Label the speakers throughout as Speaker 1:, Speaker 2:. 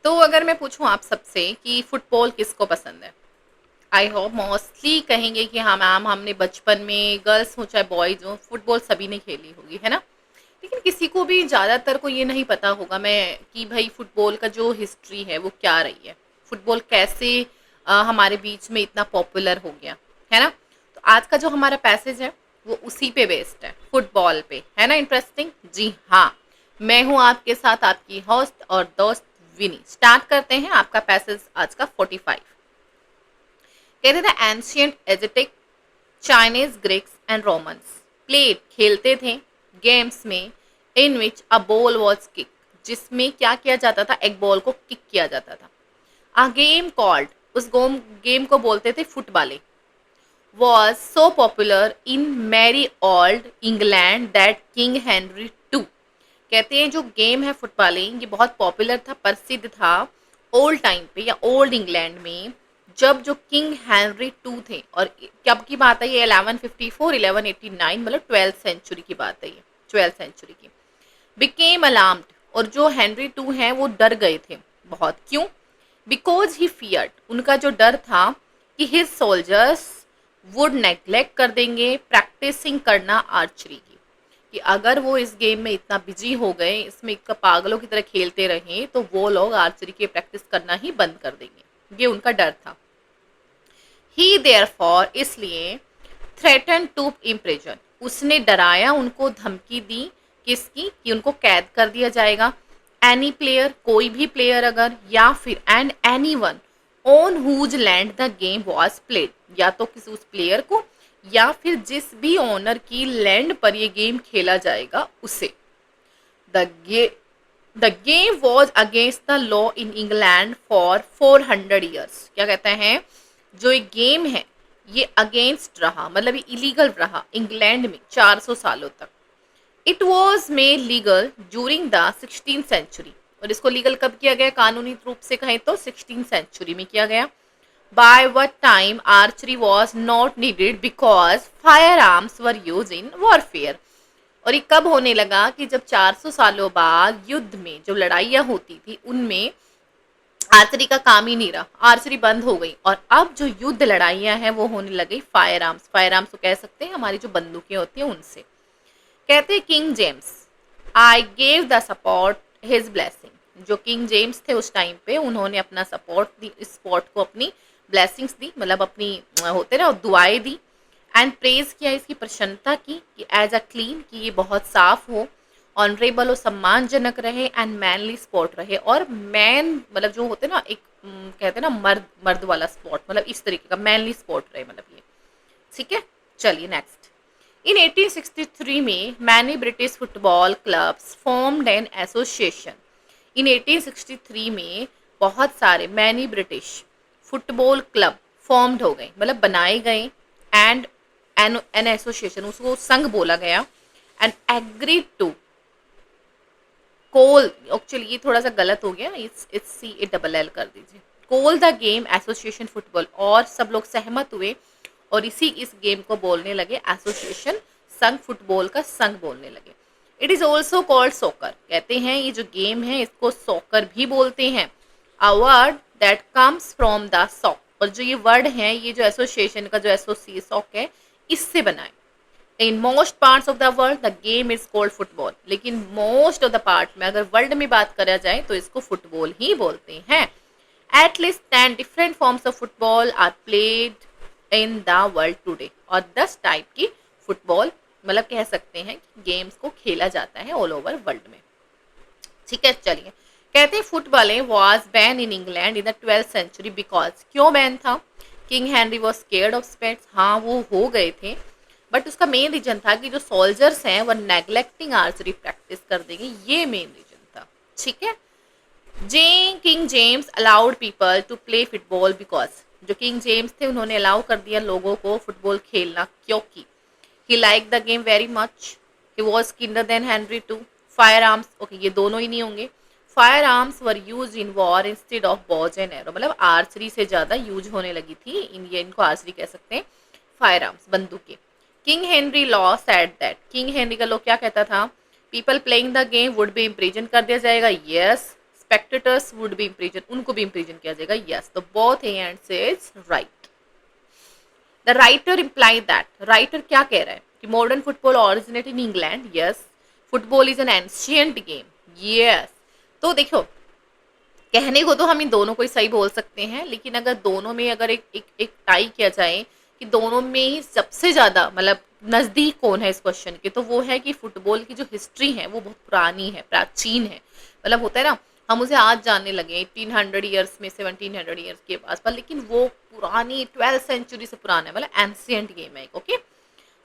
Speaker 1: तो अगर मैं पूछूं आप सबसे कि फुटबॉल किसको पसंद है, आई होप मोस्टली कहेंगे कि हाँ मैम, हमने बचपन में गर्ल्स हो चाहे बॉयज हो, फुटबॉल सभी ने खेली होगी, है ना। लेकिन किसी को भी ज़्यादातर को ये नहीं पता होगा मैं कि भाई फुटबॉल का जो हिस्ट्री है वो क्या रही है, फुटबॉल कैसे हमारे बीच में इतना पॉपुलर हो गया, है ना। तो आज का जो हमारा पैसेज है वो उसी पे बेस्ड है, फुटबॉल पे, है ना। इंटरेस्टिंग, जी हाँ। मैं हूँ आपके साथ आपकी होस्ट और दोस्त विनी। स्टार्ट करते हैं आपका पैसेज आज का 45। कहते थे ancient Egyptic Chinese Greeks and Romans played खेलते थे गेम्स में in which a ball was kick, जिसमें क्या किया जाता था, एक बॉल को किक किया जाता था। अ गेम कॉल्ड, उस गेम को बोलते थे football, was so popular in merry old England that King Henry two. कहते हैं जो गेम है फुटबॉलिंग ये बहुत पॉपुलर था, प्रसिद्ध था ओल्ड टाइम पे या ओल्ड इंग्लैंड में, जब जो किंग हेनरी टू थे। और कब की बात है ये, 1154 1189, मतलब 12th सेंचुरी की बात है ये, 12th सेंचुरी की। बिकेम अलार्म्ड, और जो हेनरी टू हैं वो डर गए थे बहुत। क्यों? बिकॉज ही फियर्ड, उनका जो डर था कि हिज सोल्जर्स वुड नेग्लेक्ट कर देंगे प्रैक्टिसिंग करना आर्चरी की, कि अगर वो इस गेम में इतना बिजी हो गए, इसमें इतना पागलों की तरह खेलते रहें, तो वो लोग आर्चरी की प्रैक्टिस करना ही बंद कर देंगे। ये उनका डर था। ही देयरफॉर, इसलिए थ्रेटन टू इम्प्रिजन, उसने डराया, उनको धमकी दी, किसकी, कि उनको कैद कर दिया जाएगा। एनी प्लेयर, कोई भी प्लेयर अगर, या फिर and anyone on whose land the game was played, या तो किसी उस प्लेयर को या फिर जिस भी ओनर की लैंड पर ये गेम खेला जाएगा उसे। The gay the game was against the law in England for 400 years. क्या कहते हैं, जो एक गेम है ये अगेंस्ट रहा, मतलब ये इलीगल रहा इंग्लैंड में 400 सालों तक। It was made legal during the 16th century, और इसको लीगल कब किया गया, कानूनी रूप से कहें तो 16th सेंचुरी में किया गया। By what time archery was not needed because fire arms were use in warfare. और ये कब होने लगा कि जब 400 सालों बाद युद्ध में जो लड़ाइयाँ होती थी उनमें आर्चरी का काम ही नहीं रहा, आर्चरी बंद हो गई, और अब जो युद्ध लड़ाइयाँ हैं वो होने लगी फायर आर्म्स, फायर आर्म्स को कह सकते हैं हमारी जो बंदूकें होती हैं उनसे। कहते हैं king James I gave the support his blessing, जो किंग जेम्स थे उस टाइम पे उन्होंने अपना सपोर्ट दी, इस स्पोर्ट को अपनी ब्लेसिंग्स दी, मतलब अपनी होते ना दुआएं दी। एंड प्रेज किया, इसकी प्रशंसा की कि एज अ क्लीन, कि ये बहुत साफ हो, ऑनरेबल हो, सम्मानजनक रहे, एंड मैनली स्पोर्ट रहे। और मैन मतलब जो होते ना एक कहते हैं ना मर्द, मर्द वाला स्पोर्ट, मतलब इस तरीके का मैनली स्पोर्ट रहे, मतलब ये। ठीक है, चलिए नेक्स्ट। इन 1863 में many British football clubs formed an association. In 1863 में बहुत सारे many British football club formed हो गए, मतलब बनाए गए। एंड एन एसोसिएशन, उसको संघ बोला गया। And agree to call, actually ये थोड़ा सा गलत हो गया, it's C A double L कर दीजिए, call the game association football, और सब लोग सहमत हुए और इस गेम को बोलने लगे एसोसिएशन, संघ, फुटबॉल का संघ बोलने लगे। It is also called soccer, कहते हैं ये जो गेम है इसको सॉकर भी बोलते हैं। A word that comes from the soc, और जो ये वर्ड है, ये जो एसोसिएशन का जो एसोसिए सॉक है, इससे बनाए। In most parts of the world the game is called football, लेकिन मोस्ट ऑफ द पार्ट में अगर वर्ल्ड में बात करा जाए तो इसको फुटबॉल ही बोलते हैं। At least 10 different forms of football are played in the world today, और 10 टाइप की फुटबॉल, मतलब कह सकते हैं कि गेम्स को खेला जाता है ऑल ओवर वर्ल्ड में। ठीक है, चलिए। कहते हैं football was ban in England in the 12th century because, क्यों बैन था? King Henry was scared of spates, हाँ वो हो गए थे, बट उसका मेन रीजन था कि जो सोल्जर्स हैं वो नेग्लेक्टिंग आर्चरी प्रैक्टिस कर देंगे, ये मेन रीजन था। ठीक है। King James allowed people to play football because, जो किंग जेम्स थे उन्होंने अलाउ कर दिया लोगों को फुटबॉल खेलना, क्योंकि he like the game very much, he was kinder than Henry two. Fire arms, okay ये दोनों ही नहीं होंगे। Fire arms were use in war instead of bows and arrow, मतलब आर्चरी से ज्यादा यूज होने लगी थी ये इनको आर्चरी कह सकते हैं, फायर आर्म्स बंदूकें। King Henry law said that, King Henry का लॉ क्या कहता था? People playing the game would be imprison कर दिया जाएगा, yes, spectators would be imprison, उनको भी इम्प्रिजन किया जाएगा। यस, तो बोथ ए एंड से is right. The writer imply that, writer क्या कह रहा है कि modern football originate in England. Yes, football is an ancient game. Yes, तो देखो कहने को तो हम इन दोनों को ही सही बोल सकते हैं, लेकिन अगर दोनों में अगर एक टाई किया जाए कि दोनों में ही सबसे ज्यादा मतलब नजदीक कौन है इस क्वेश्चन के, तो वो है कि फुटबॉल की जो हिस्ट्री है वो बहुत पुरानी है, प्राचीन है। मतलब होता है ना, हम उसे आज जानने लगे 1800 ईयर्स में, 1700 ईयर्स के आसपास, लेकिन वो पुरानी 12th सेंचुरी से पुराना है, मतलब एंशियंट गेम है। Okay,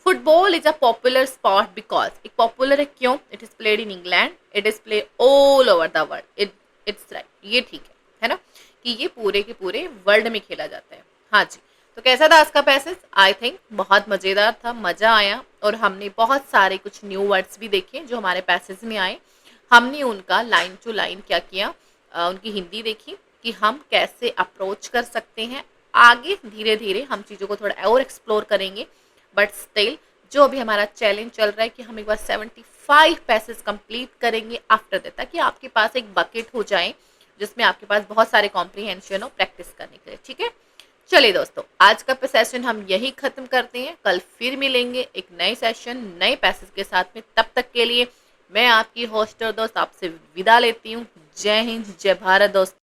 Speaker 1: football is a popular sport because, एक पॉपुलर है क्यों, it is played in England, it is play all over the world. It's right, ये ठीक है ना, कि ये पूरे के पूरे वर्ल्ड में खेला जाता है। हाँ जी, तो कैसा था आज का पैसेज? आई थिंक बहुत मजेदार था, मजा आया, और हमने बहुत सारे कुछ न्यू वर्ड्स भी देखे जो हमारे पैसेज में आए। हमने उनका लाइन टू लाइन क्या किया, उनकी हिंदी देखी कि हम कैसे अप्रोच कर सकते हैं। आगे धीरे धीरे हम चीज़ों को थोड़ा और एक्सप्लोर करेंगे, बट स्टिल जो अभी हमारा चैलेंज चल रहा है कि हम एक बार 75 पैसेज कंप्लीट करेंगे आफ्टर दैट, ताकि आपके पास एक बकेट हो जाए जिसमें आपके पास बहुत सारे कॉम्प्रीहेंशन हो प्रैक्टिस करने के लिए। ठीक है, चलिए दोस्तों, आज का सेशन हम यही खत्म करते हैं। कल फिर मिलेंगे एक नए सेशन नए पैसेज के साथ में। तब तक के लिए मैं आपकी होस्ट और दोस्त आपसे विदा लेती हूँ। जय हिंद, जय भारत दोस्तों।